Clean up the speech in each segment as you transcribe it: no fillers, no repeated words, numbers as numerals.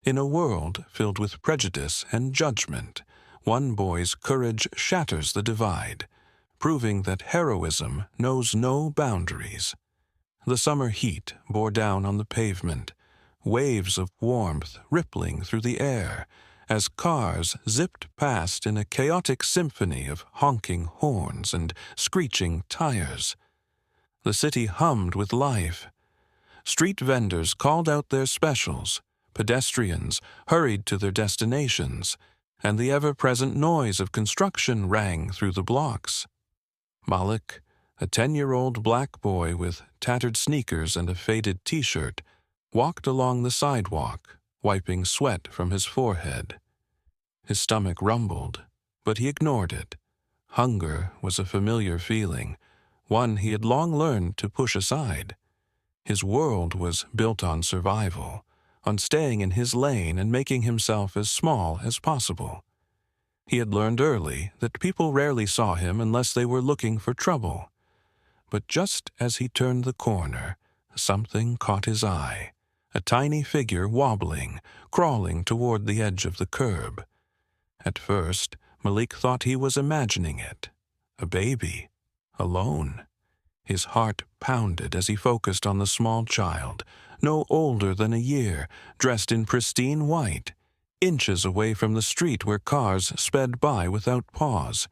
In a world filled with prejudice and judgment, one boy's courage shatters the divide, proving that heroism knows no boundaries. The summer heat bore down on the pavement, waves of warmth rippling through the air as cars zipped past in a chaotic symphony of honking horns and screeching tires. The city hummed with life. Street vendors called out their specials, pedestrians hurried to their destinations, and the ever-present noise of construction rang through the blocks. Malik, a 10-year-old black boy with tattered sneakers and a faded T-shirt, walked along the sidewalk, wiping sweat from his forehead. His stomach rumbled, but he ignored it. Hunger was a familiar feeling, one he had long learned to push aside. His world was built on survival, on staying in his lane and making himself as small as possible. He had learned early that people rarely saw him unless they were looking for trouble. But just as he turned the corner, something caught his eye. A tiny figure wobbling, crawling toward the edge of the curb. At first, Malik thought he was imagining it. A baby, alone. His heart pounded as he focused on the small child, no older than a year, dressed in pristine white, inches away from the street where cars sped by without pause.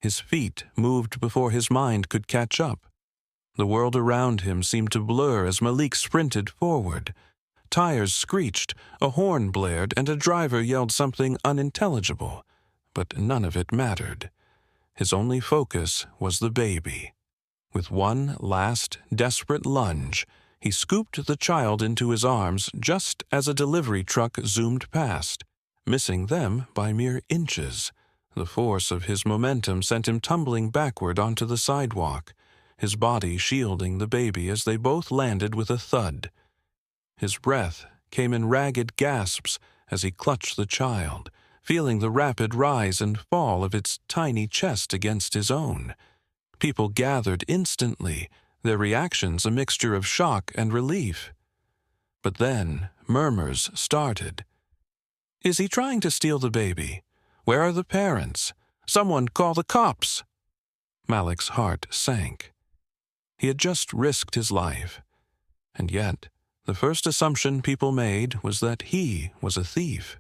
His feet moved before his mind could catch up. The world around him seemed to blur as Malik sprinted forward. Tires screeched, a horn blared, and a driver yelled something unintelligible, but none of it mattered. His only focus was the baby. With one last, desperate lunge, he scooped the child into his arms just as a delivery truck zoomed past, missing them by mere inches. The force of his momentum sent him tumbling backward onto the sidewalk, his body shielding the baby as they both landed with a thud. His breath came in ragged gasps as he clutched the child, feeling the rapid rise and fall of its tiny chest against his own. People gathered instantly, their reactions a mixture of shock and relief. But then murmurs started. "Is he trying to steal the baby? Where are the parents? Someone call the cops!" Malik's heart sank. He had just risked his life, and yet the first assumption people made was that he was a thief.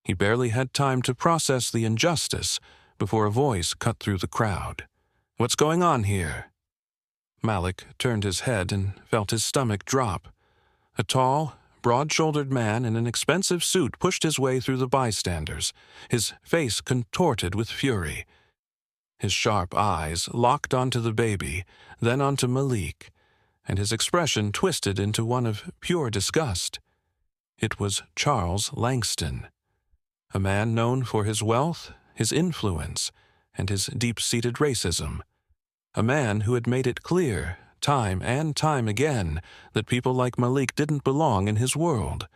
He barely had time to process the injustice before a voice cut through the crowd. "What's going on here?" Malik turned his head and felt his stomach drop. A tall, broad-shouldered man in an expensive suit pushed his way through the bystanders, his face contorted with fury. His sharp eyes locked onto the baby, then onto Malik, and his expression twisted into one of pure disgust. It was Charles Langston, a man known for his wealth, his influence, and his deep-seated racism. A man who had made it clear, time and time again, that people like Malik didn't belong in his world.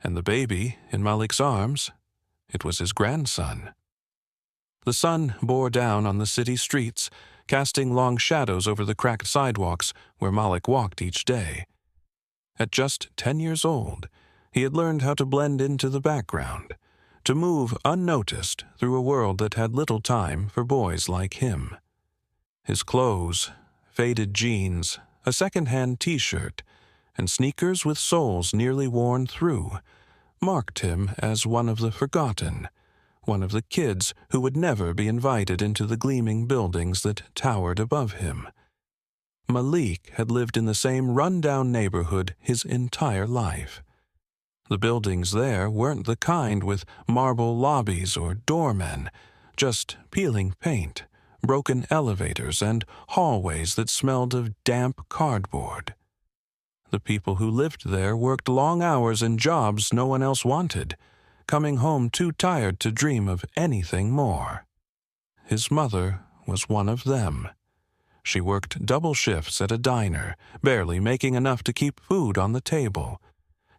And the baby in Malik's arms, it was his grandson. The sun bore down on the city streets, casting long shadows over the cracked sidewalks where Malik walked each day. At just 10 years old, he had learned how to blend into the background, to move unnoticed through a world that had little time for boys like him. His clothes, faded jeans, a second-hand T-shirt, and sneakers with soles nearly worn through, marked him as one of the forgotten, one of the kids who would never be invited into the gleaming buildings that towered above him. Malik had lived in the same run-down neighborhood his entire life. The buildings there weren't the kind with marble lobbies or doormen, just peeling paint, broken elevators, and hallways that smelled of damp cardboard. The people who lived there worked long hours in jobs no one else wanted, coming home too tired to dream of anything more. His mother was one of them. She worked double shifts at a diner, barely making enough to keep food on the table.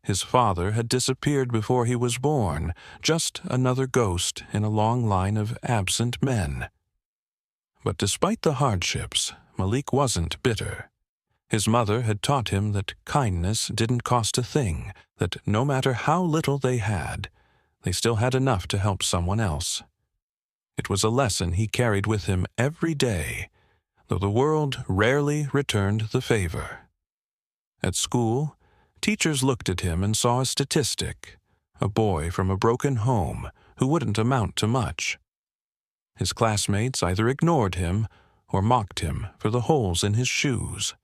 His father had disappeared before he was born, just another ghost in a long line of absent men. But despite the hardships, Malik wasn't bitter. His mother had taught him that kindness didn't cost a thing, that no matter how little they had, they still had enough to help someone else. It was a lesson he carried with him every day, though the world rarely returned the favor. At school, teachers looked at him and saw a statistic, a boy from a broken home who wouldn't amount to much. His classmates either ignored him or mocked him for the holes in his shoes.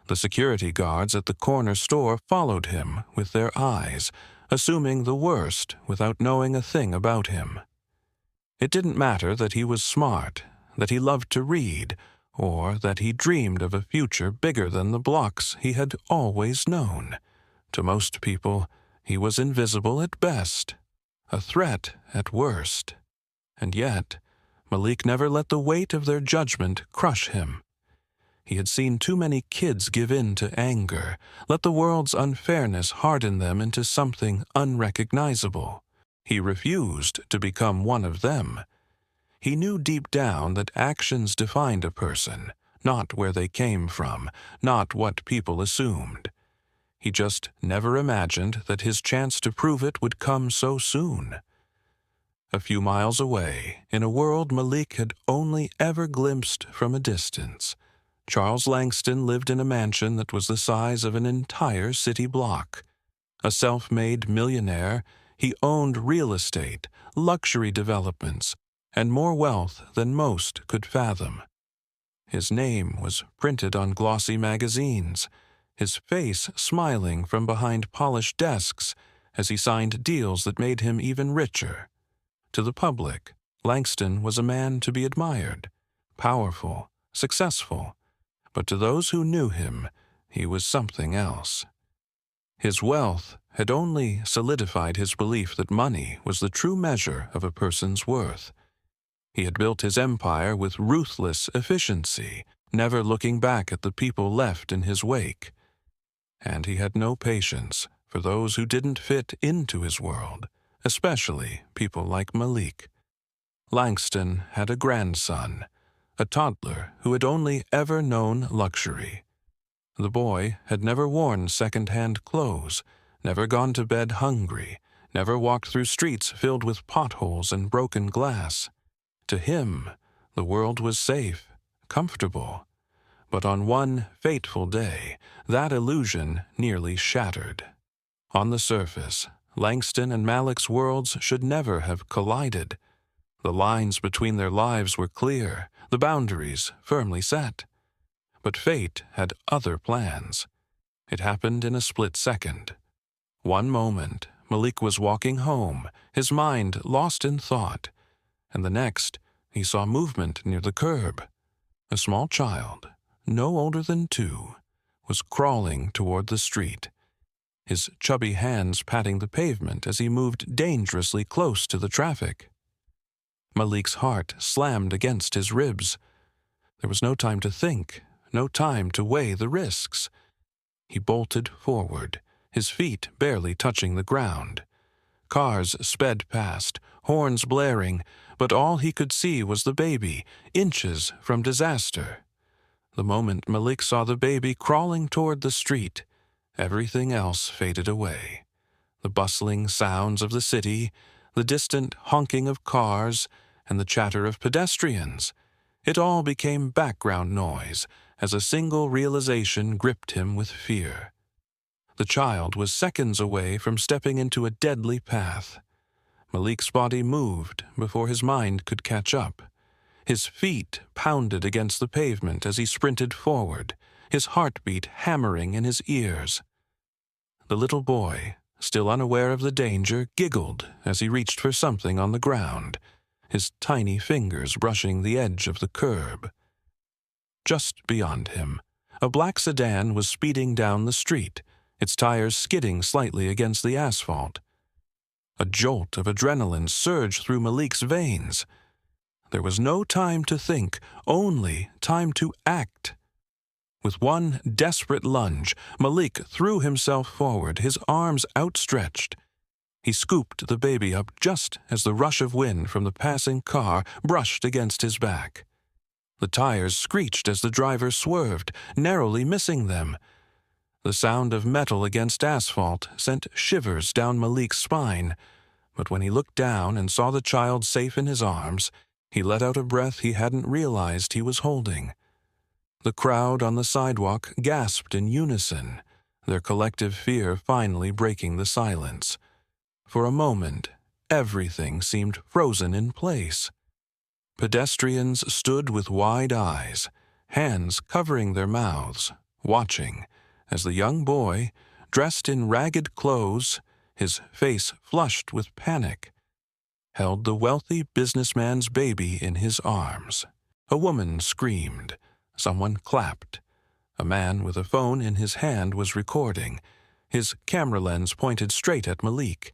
The security guards at the corner store followed him with their eyes, assuming the worst without knowing a thing about him. It didn't matter that he was smart, that he loved to read, or that he dreamed of a future bigger than the blocks he had always known. To most people, he was invisible at best, a threat at worst. And yet, Malik never let the weight of their judgment crush him. He had seen too many kids give in to anger, let the world's unfairness harden them into something unrecognizable. He refused to become one of them. He knew deep down that actions defined a person, not where they came from, not what people assumed. He just never imagined that his chance to prove it would come so soon. A few miles away, in a world Malik had only ever glimpsed from a distance, Charles Langston lived in a mansion that was the size of an entire city block. A self-made millionaire, he owned real estate, luxury developments, and more wealth than most could fathom. His name was printed on glossy magazines, his face smiling from behind polished desks as he signed deals that made him even richer. To the public, Langston was a man to be admired, powerful, successful, but to those who knew him, he was something else. His wealth had only solidified his belief that money was the true measure of a person's worth. He had built his empire with ruthless efficiency, never looking back at the people left in his wake. And he had no patience for those who didn't fit into his world, especially people like Malik. Langston had a grandson, a toddler who had only ever known luxury. The boy had never worn second-hand clothes, never gone to bed hungry, never walked through streets filled with potholes and broken glass. To him, the world was safe, comfortable. But on one fateful day, that illusion nearly shattered. On the surface, Langston and Malik's worlds should never have collided. The lines between their lives were clear, the boundaries firmly set. But fate had other plans. It happened in a split second. One moment, Malik was walking home, his mind lost in thought, and the next, he saw movement near the curb. A small child, no older than 2, was crawling toward the street, his chubby hands patting the pavement as he moved dangerously close to the traffic. Malik's heart slammed against his ribs. There was no time to think, no time to weigh the risks. He bolted forward, his feet barely touching the ground. Cars sped past, horns blaring, but all he could see was the baby, inches from disaster. The moment Malik saw the baby crawling toward the street, everything else faded away. The bustling sounds of the city, the distant honking of cars, and the chatter of pedestrians. It all became background noise as a single realization gripped him with fear. The child was seconds away from stepping into a deadly path. Malik's body moved before his mind could catch up. His feet pounded against the pavement as he sprinted forward, his heartbeat hammering in his ears. The little boy, still unaware of the danger, giggled as he reached for something on the ground, his tiny fingers brushing the edge of the curb. Just beyond him, a black sedan was speeding down the street, its tires skidding slightly against the asphalt. A jolt of adrenaline surged through Malik's veins. There was no time to think, only time to act. With one desperate lunge, Malik threw himself forward, his arms outstretched. He scooped the baby up just as the rush of wind from the passing car brushed against his back. The tires screeched as the driver swerved, narrowly missing them. The sound of metal against asphalt sent shivers down Malik's spine, but when he looked down and saw the child safe in his arms, he let out a breath he hadn't realized he was holding. The crowd on the sidewalk gasped in unison, their collective fear finally breaking the silence. For a moment, everything seemed frozen in place. Pedestrians stood with wide eyes, hands covering their mouths, watching as the young boy, dressed in ragged clothes, his face flushed with panic, held the wealthy businessman's baby in his arms. A woman screamed. Someone clapped. A man with a phone in his hand was recording, his camera lens pointed straight at Malik.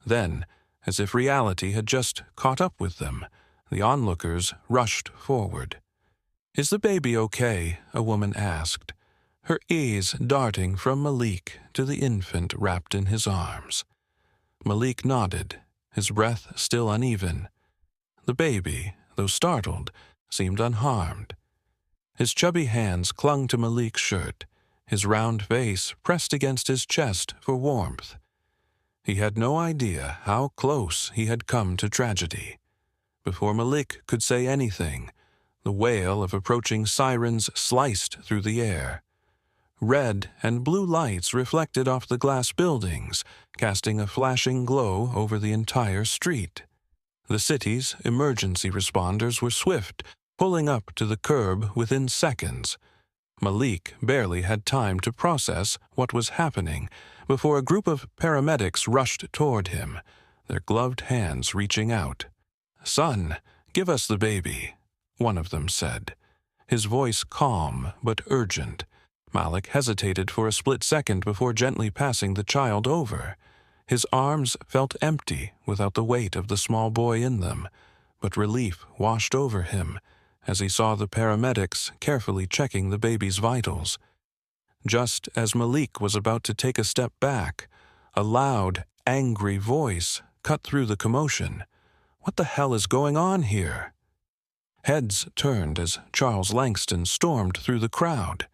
Then, as if reality had just caught up with them, the onlookers rushed forward. "Is the baby okay?" a woman asked, her eyes darting from Malik to the infant wrapped in his arms. Malik nodded, his breath still uneven. The baby, though startled, seemed unharmed. His chubby hands clung to Malik's shirt, his round face pressed against his chest for warmth. He had no idea how close he had come to tragedy. Before Malik could say anything, the wail of approaching sirens sliced through the air. Red and blue lights reflected off the glass buildings, casting a flashing glow over the entire street. The city's emergency responders were swift, pulling up to the curb within seconds. Malik barely had time to process what was happening before a group of paramedics rushed toward him, their gloved hands reaching out. "Son, give us the baby," one of them said, his voice calm but urgent. Malik hesitated for a split second before gently passing the child over. His arms felt empty without the weight of the small boy in them, but relief washed over him as he saw the paramedics carefully checking the baby's vitals. Just as Malik was about to take a step back, a loud, angry voice cut through the commotion. "What the hell is going on here?" Heads turned as Charles Langston stormed through the crowd.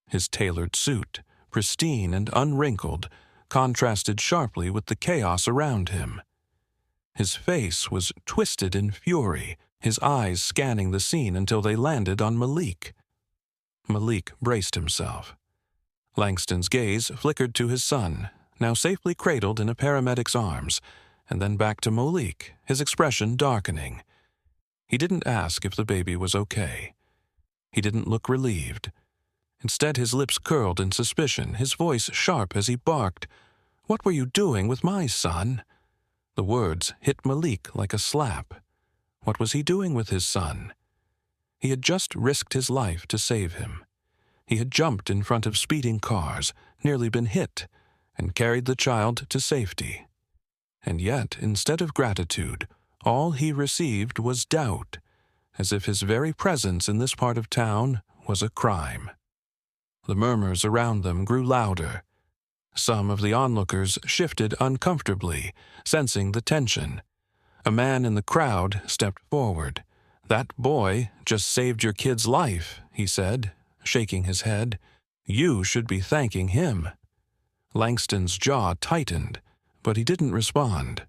His tailored suit, pristine and unwrinkled, contrasted sharply with the chaos around him. His face was twisted in fury, his eyes scanning the scene until they landed on Malik. Malik braced himself. Langston's gaze flickered to his son, now safely cradled in a paramedic's arms, and then back to Malik, his expression darkening. He didn't ask if the baby was okay. He didn't look relieved. Instead, his lips curled in suspicion, his voice sharp as he barked, "What were you doing with my son?" The words hit Malik like a slap. What was he doing with his son? He had just risked his life to save him. He had jumped in front of speeding cars, nearly been hit, and carried the child to safety. And yet, instead of gratitude, all he received was doubt, as if his very presence in this part of town was a crime. The murmurs around them grew louder. Some of the onlookers shifted uncomfortably, sensing the tension. A man in the crowd stepped forward. "That boy just saved your kid's life," he said, shaking his head. "You should be thanking him." Langston's jaw tightened, but he didn't respond.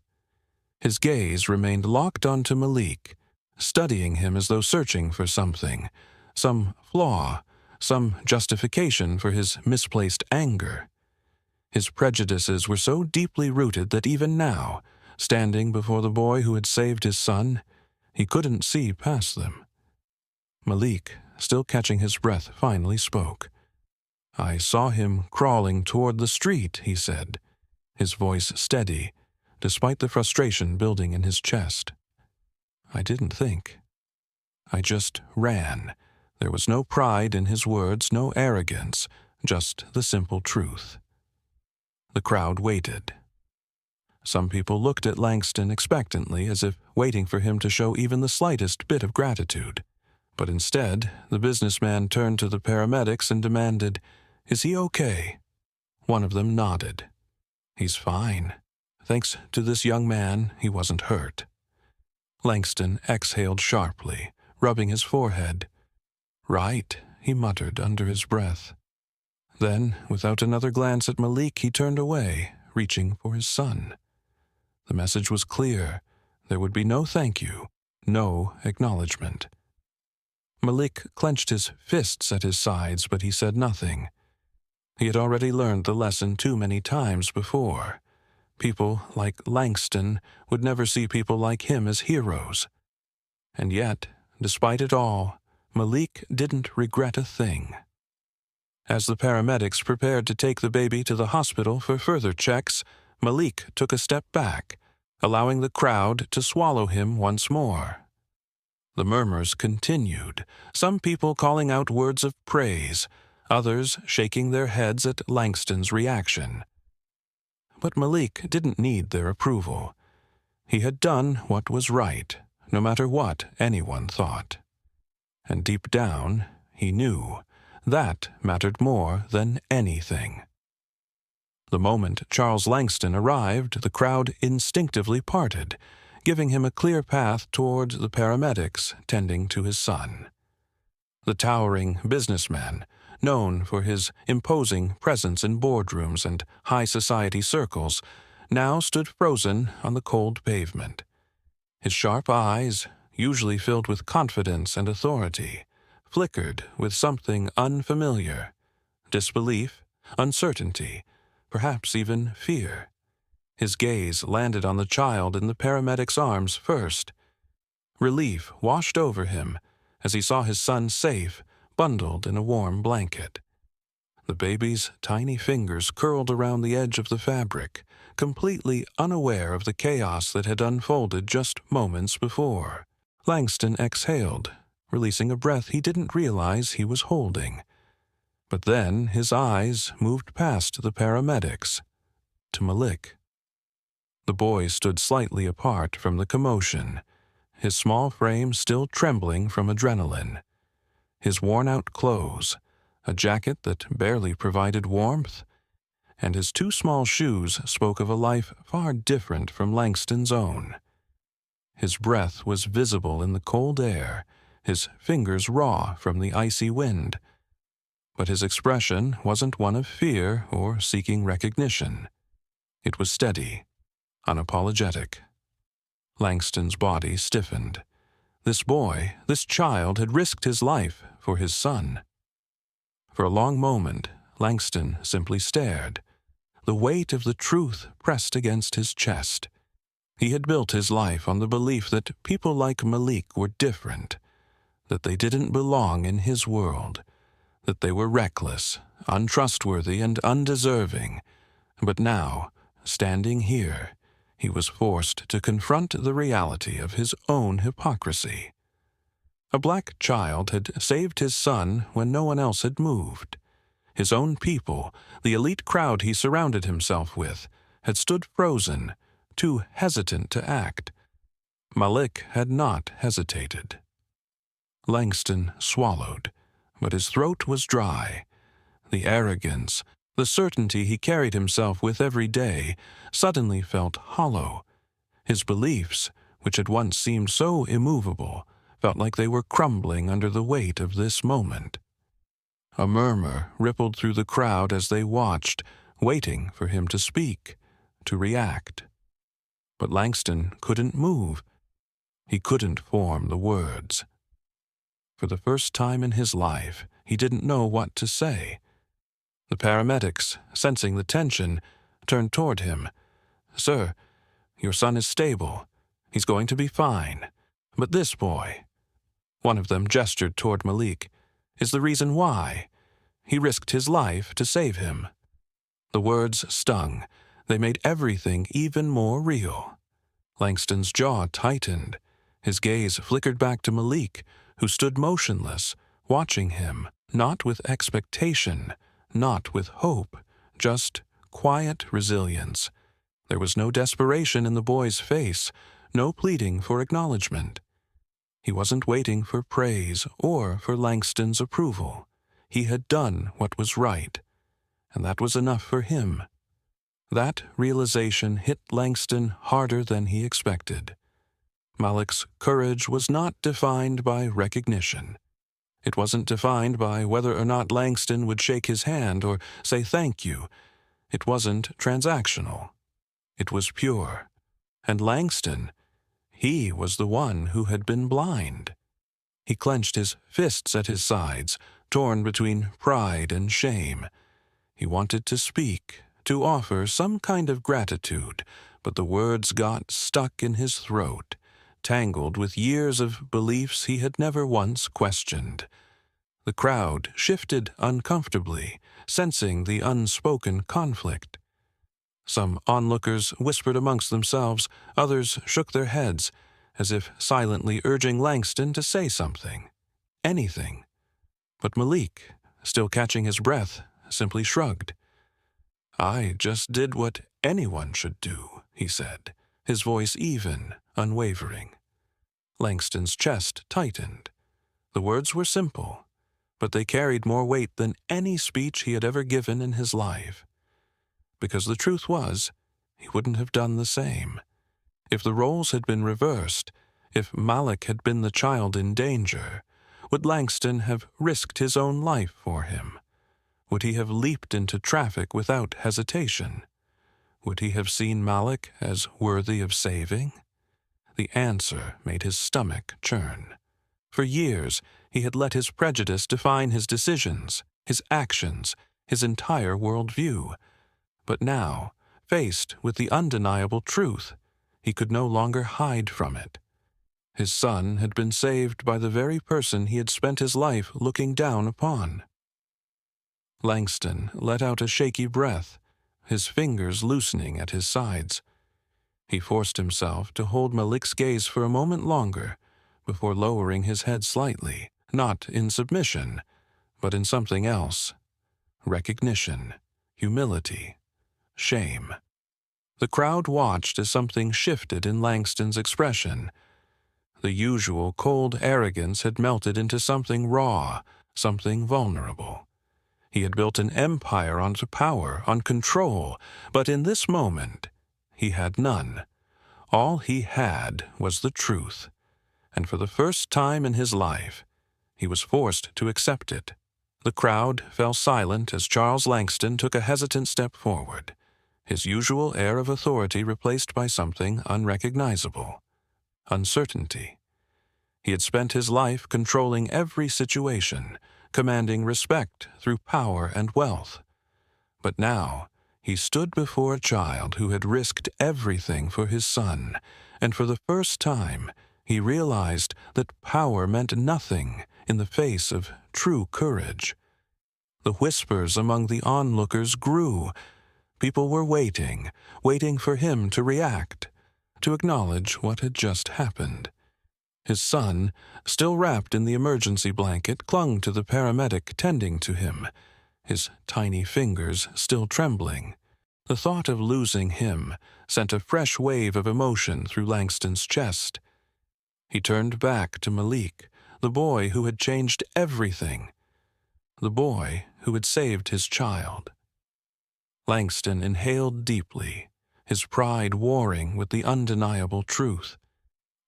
His gaze remained locked onto Malik, studying him as though searching for something, some flaw, some justification for his misplaced anger. His prejudices were so deeply rooted that even now, standing before the boy who had saved his son, he couldn't see past them. Malik, still catching his breath, finally spoke. "I saw him crawling toward the street," he said, his voice steady, despite the frustration building in his chest. "I didn't think. I just ran." There was no pride in his words, no arrogance, just the simple truth. The crowd waited. Some people looked at Langston expectantly, as if waiting for him to show even the slightest bit of gratitude. But instead, the businessman turned to the paramedics and demanded, "Is he okay?" One of them nodded. "He's fine. Thanks to this young man, he wasn't hurt." Langston exhaled sharply, rubbing his forehead. "Right," he muttered under his breath. Then, without another glance at Malik, he turned away, reaching for his son. The message was clear. There would be no thank you, no acknowledgement. Malik clenched his fists at his sides, but he said nothing. He had already learned the lesson too many times before. People like Langston would never see people like him as heroes. And yet, despite it all, Malik didn't regret a thing. As the paramedics prepared to take the baby to the hospital for further checks, Malik took a step back, allowing the crowd to swallow him once more. The murmurs continued, some people calling out words of praise, others shaking their heads at Langston's reaction. But Malik didn't need their approval. He had done what was right, no matter what anyone thought. And deep down, he knew that mattered more than anything. The moment Charles Langston arrived, the crowd instinctively parted, giving him a clear path toward the paramedics tending to his son. The towering businessman, known for his imposing presence in boardrooms and high society circles, now stood frozen on the cold pavement. His sharp eyes, usually filled with confidence and authority, flickered with something unfamiliar: disbelief, uncertainty, perhaps even fear. His gaze landed on the child in the paramedic's arms first. Relief washed over him as he saw his son safe, bundled in a warm blanket. The baby's tiny fingers curled around the edge of the fabric, completely unaware of the chaos that had unfolded just moments before. Langston exhaled, releasing a breath he didn't realize he was holding. But then his eyes moved past the paramedics to Malik. The boy stood slightly apart from the commotion, his small frame still trembling from adrenaline. His worn-out clothes, a jacket that barely provided warmth, and his two small shoes spoke of a life far different from Langston's own. His breath was visible in the cold air, his fingers raw from the icy wind. But his expression wasn't one of fear or seeking recognition. It was steady, unapologetic. Langston's body stiffened. This boy, this child, had risked his life for his son. For a long moment, Langston simply stared. The weight of the truth pressed against his chest. He had built his life on the belief that people like Malik were different, that they didn't belong in his world, that they were reckless, untrustworthy, and undeserving. But now, standing here, he was forced to confront the reality of his own hypocrisy. A black child had saved his son when no one else had moved. His own people, the elite crowd he surrounded himself with, had stood frozen, too hesitant to act. Malik had not hesitated. Langston swallowed, but his throat was dry. The arrogance, the certainty he carried himself with every day, suddenly felt hollow. His beliefs, which had once seemed so immovable, felt like they were crumbling under the weight of this moment. A murmur rippled through the crowd as they watched, waiting for him to speak, to react. But Langston couldn't move. He couldn't form the words. For the first time in his life, he didn't know what to say. The paramedics, sensing the tension, turned toward him. "Sir, your son is stable. He's going to be fine. But this boy," one of them gestured toward Malik, "is the reason why. He risked his life to save him." The words stung. They made everything even more real. Langston's jaw tightened. His gaze flickered back to Malik, who stood motionless, watching him, not with expectation, not with hope, just quiet resilience. There was no desperation in the boy's face, no pleading for acknowledgement. He wasn't waiting for praise or for Langston's approval. He had done what was right, and that was enough for him. That realization hit Langston harder than he expected. Malik's courage was not defined by recognition. It wasn't defined by whether or not Langston would shake his hand or say thank you. It wasn't transactional. It was pure. And Langston, he was the one who had been blind. He clenched his fists at his sides, torn between pride and shame. He wanted to speak, to offer some kind of gratitude, but the words got stuck in his throat, tangled with years of beliefs he had never once questioned. The crowd shifted uncomfortably, sensing the unspoken conflict. Some onlookers whispered amongst themselves, others shook their heads, as if silently urging Langston to say something, anything. But Malik, still catching his breath, simply shrugged. "I just did what anyone should do," he said, his voice even, unwavering. Langston's chest tightened. The words were simple, but they carried more weight than any speech he had ever given in his life. Because the truth was, he wouldn't have done the same. If the roles had been reversed, if Malik had been the child in danger, would Langston have risked his own life for him? Would he have leaped into traffic without hesitation? Would he have seen Malik as worthy of saving? The answer made his stomach churn. For years, he had let his prejudice define his decisions, his actions, his entire worldview. But now, faced with the undeniable truth, he could no longer hide from it. His son had been saved by the very person he had spent his life looking down upon. Langston let out a shaky breath, his fingers loosening at his sides. He forced himself to hold Malik's gaze for a moment longer before lowering his head slightly, not in submission, but in something else. Recognition, humility, shame. The crowd watched as something shifted in Langston's expression. The usual cold arrogance had melted into something raw, something vulnerable. He had built an empire on power, on control, but in this moment, he had none. All he had was the truth, and for the first time in his life, he was forced to accept it. The crowd fell silent as Charles Langston took a hesitant step forward, his usual air of authority replaced by something unrecognizable: uncertainty. He had spent his life controlling every situation, commanding respect through power and wealth. But now, he stood before a child who had risked everything for his son, and for the first time, he realized that power meant nothing in the face of true courage. The whispers among the onlookers grew. People were waiting for him to react, to acknowledge what had just happened. His son, still wrapped in the emergency blanket, clung to the paramedic tending to him, his tiny fingers still trembling. The thought of losing him sent a fresh wave of emotion through Langston's chest. He turned back to Malik, the boy who had changed everything, the boy who had saved his child. Langston inhaled deeply, his pride warring with the undeniable truth.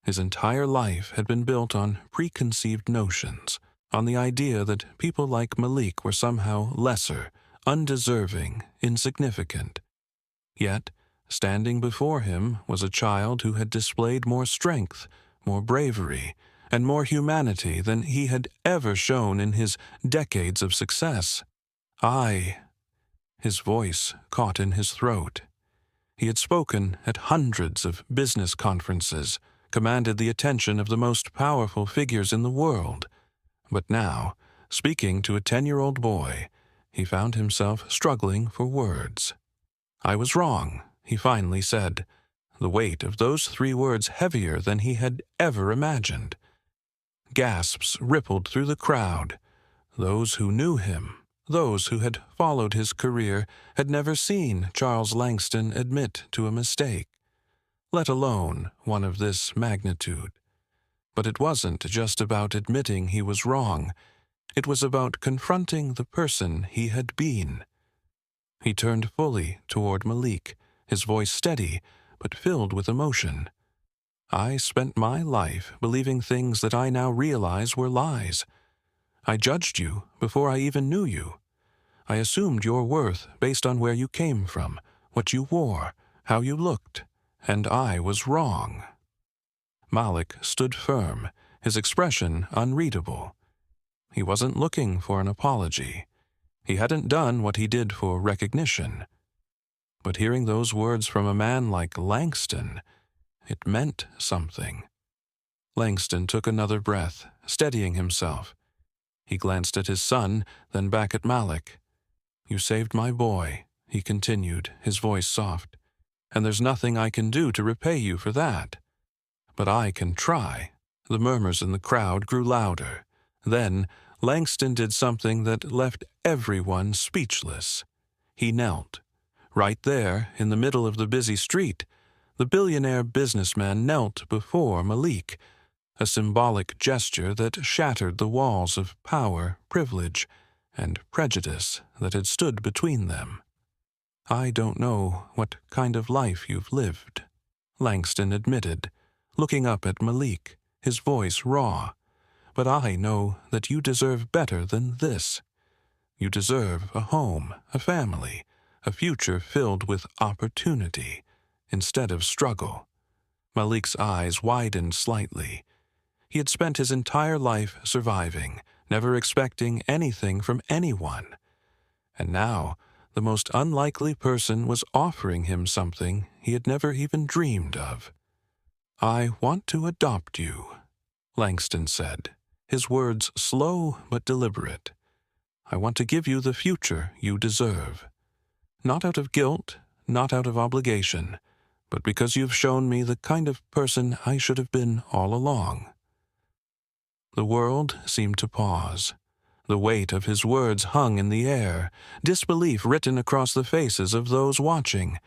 His entire life had been built on preconceived notions, on the idea that people like Malik were somehow lesser, undeserving, insignificant. Yet, standing before him was a child who had displayed more strength, more bravery, and more humanity than he had ever shown in his decades of success. His voice caught in his throat. He had spoken at hundreds of business conferences, commanded the attention of the most powerful figures in the world. But now, speaking to a 10-year-old boy, he found himself struggling for words. "I was wrong," he finally said, the weight of those 3 words heavier than he had ever imagined. Gasps rippled through the crowd. Those who knew him, those who had followed his career, had never seen Charles Langston admit to a mistake, let alone one of this magnitude. But it wasn't just about admitting he was wrong. It was about confronting the person he had been. He turned fully toward Malik, his voice steady but filled with emotion. I spent my life believing things that I now realize were lies. I judged you before I even knew you. I assumed your worth based on where you came from, what you wore, how you looked, and I was wrong." Malik stood firm, his expression unreadable. He wasn't looking for an apology. He hadn't done what he did for recognition. But hearing those words from a man like Langston, it meant something. Langston took another breath, steadying himself. He glanced at his son, then back at Malik. "You saved my boy," he continued, his voice soft, "and there's nothing I can do to repay you for that. But I can try." The murmurs in the crowd grew louder. Then Langston did something that left everyone speechless. He knelt. Right there, in the middle of the busy street, the billionaire businessman knelt before Malik, a symbolic gesture that shattered the walls of power, privilege, and prejudice that had stood between them. "I don't know what kind of life you've lived," Langston admitted, looking up at Malik, his voice raw. "But I know that you deserve better than this. You deserve a home, a family, a future filled with opportunity instead of struggle." Malik's eyes widened slightly. He had spent his entire life surviving, never expecting anything from anyone. And now, the most unlikely person was offering him something he had never even dreamed of. "I want to adopt you," Langston said, his words slow but deliberate. "I want to give you the future you deserve. Not out of guilt, not out of obligation, but because you've shown me the kind of person I should have been all along." The world seemed to pause. The weight of his words hung in the air, disbelief written across the faces of those watching.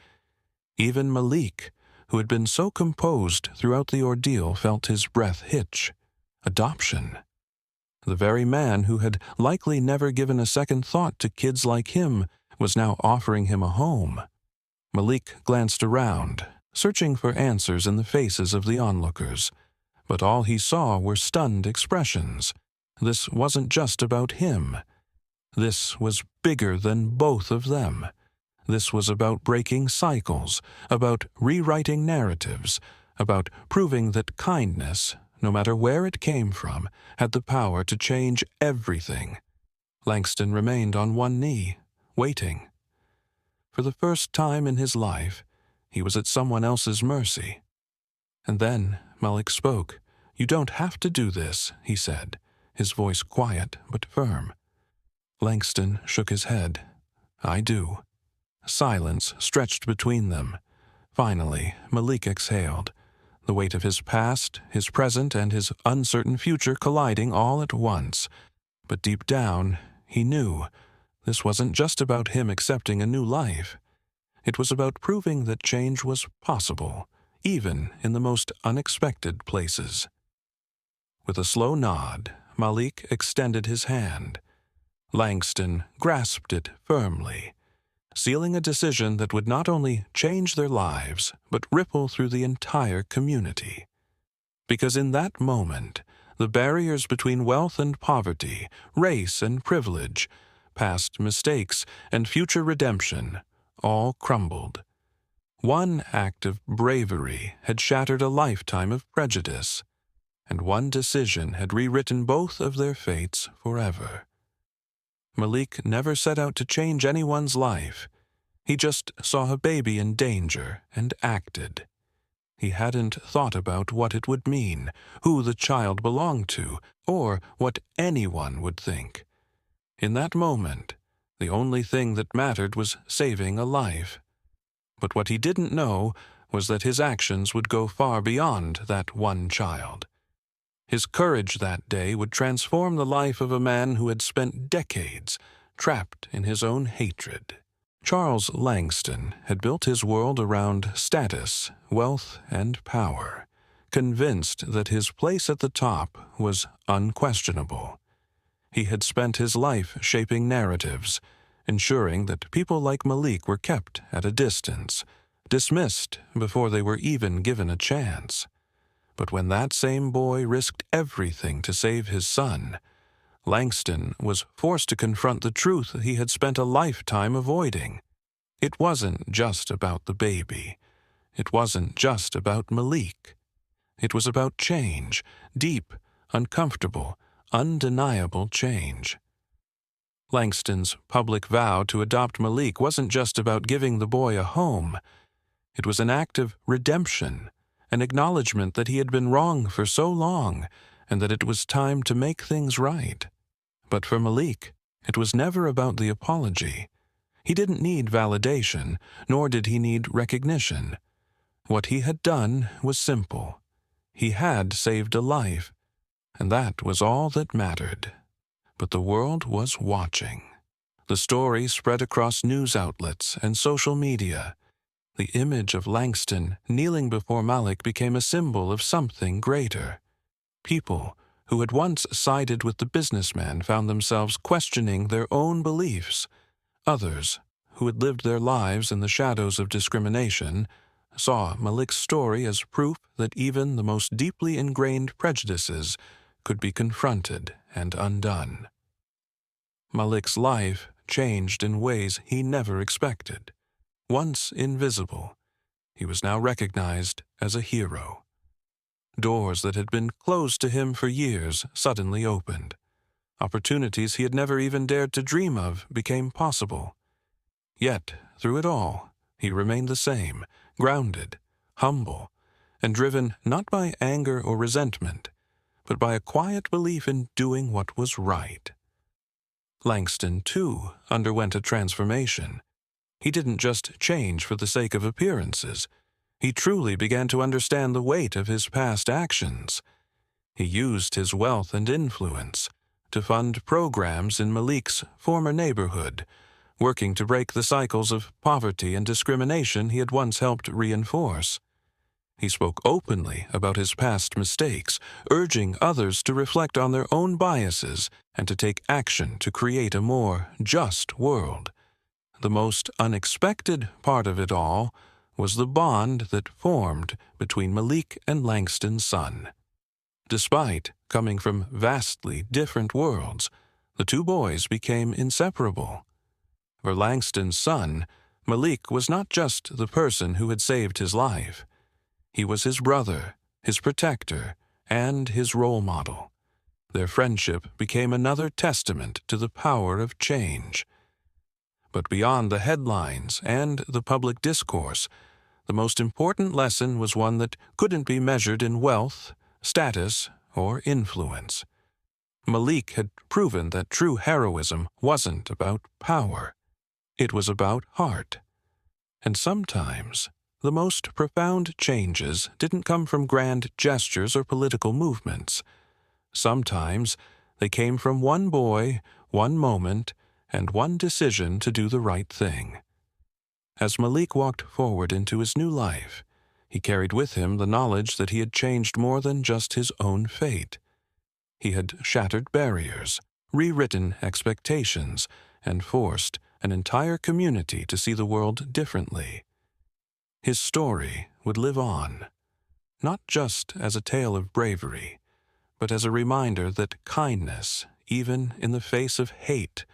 Even Malik, who had been so composed throughout the ordeal, felt his breath hitch. Adoption. The very man who had likely never given a second thought to kids like him was now offering him a home. Malik glanced around, searching for answers in the faces of the onlookers, but all he saw were stunned expressions. This wasn't just about him. This was bigger than both of them. This was about breaking cycles, about rewriting narratives, about proving that kindness, no matter where it came from, had the power to change everything. Langston remained on one knee, waiting. For the first time in his life, he was at someone else's mercy. And then Malik spoke. "You don't have to do this," he said, his voice quiet but firm. Langston shook his head. "I do." Silence stretched between them. Finally, Malik exhaled, the weight of his past, his present, and his uncertain future colliding all at once. But deep down, he knew this wasn't just about him accepting a new life. It was about proving that change was possible, even in the most unexpected places. With a slow nod, Malik extended his hand. Langston grasped it firmly, sealing a decision that would not only change their lives, but ripple through the entire community. Because in that moment, the barriers between wealth and poverty, race and privilege, past mistakes and future redemption, all crumbled. One act of bravery had shattered a lifetime of prejudice, and one decision had rewritten both of their fates forever. Malik never set out to change anyone's life. He just saw a baby in danger and acted. He hadn't thought about what it would mean, who the child belonged to, or what anyone would think. In that moment, the only thing that mattered was saving a life. But what he didn't know was that his actions would go far beyond that one child. His courage that day would transform the life of a man who had spent decades trapped in his own hatred. Charles Langston had built his world around status, wealth, and power, convinced that his place at the top was unquestionable. He had spent his life shaping narratives, ensuring that people like Malik were kept at a distance, dismissed before they were even given a chance. But when that same boy risked everything to save his son, Langston was forced to confront the truth he had spent a lifetime avoiding. It wasn't just about the baby. It wasn't just about Malik. It was about change, deep, uncomfortable, undeniable change. Langston's public vow to adopt Malik wasn't just about giving the boy a home. It was an act of redemption, an acknowledgement that he had been wrong for so long and that it was time to make things right. But for Malik, it was never about the apology. He didn't need validation, nor did he need recognition. What he had done was simple. He had saved a life, and that was all that mattered. But the world was watching. The story spread across news outlets and social media. The image of Langston kneeling before Malik became a symbol of something greater. People who had once sided with the businessman found themselves questioning their own beliefs. Others, who had lived their lives in the shadows of discrimination, saw Malik's story as proof that even the most deeply ingrained prejudices could be confronted and undone. Malik's life changed in ways he never expected. Once invisible, he was now recognized as a hero. Doors that had been closed to him for years suddenly opened. Opportunities he had never even dared to dream of became possible. Yet, through it all, he remained the same, grounded, humble, and driven not by anger or resentment, but by a quiet belief in doing what was right. Langston, too, underwent a transformation. He didn't just change for the sake of appearances. He truly began to understand the weight of his past actions. He used his wealth and influence to fund programs in Malik's former neighborhood, working to break the cycles of poverty and discrimination he had once helped reinforce. He spoke openly about his past mistakes, urging others to reflect on their own biases and to take action to create a more just world. The most unexpected part of it all was the bond that formed between Malik and Langston's son. Despite coming from vastly different worlds, the two boys became inseparable. For Langston's son, Malik was not just the person who had saved his life. He was his brother, his protector, and his role model. Their friendship became another testament to the power of change. But beyond the headlines and the public discourse, the most important lesson was one that couldn't be measured in wealth, status, or influence. Malik had proven that true heroism wasn't about power. It was about heart. And sometimes, the most profound changes didn't come from grand gestures or political movements. Sometimes, they came from one boy, one moment, and one decision to do the right thing. As Malik walked forward into his new life, he carried with him the knowledge that he had changed more than just his own fate. He had shattered barriers, rewritten expectations, and forced an entire community to see the world differently. His story would live on, not just as a tale of bravery, but as a reminder that kindness, even in the face of hate,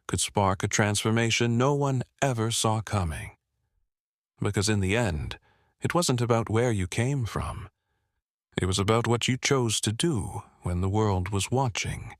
could spark a transformation no one ever saw coming. Because in the end, it wasn't about where you came from. It was about what you chose to do when the world was watching.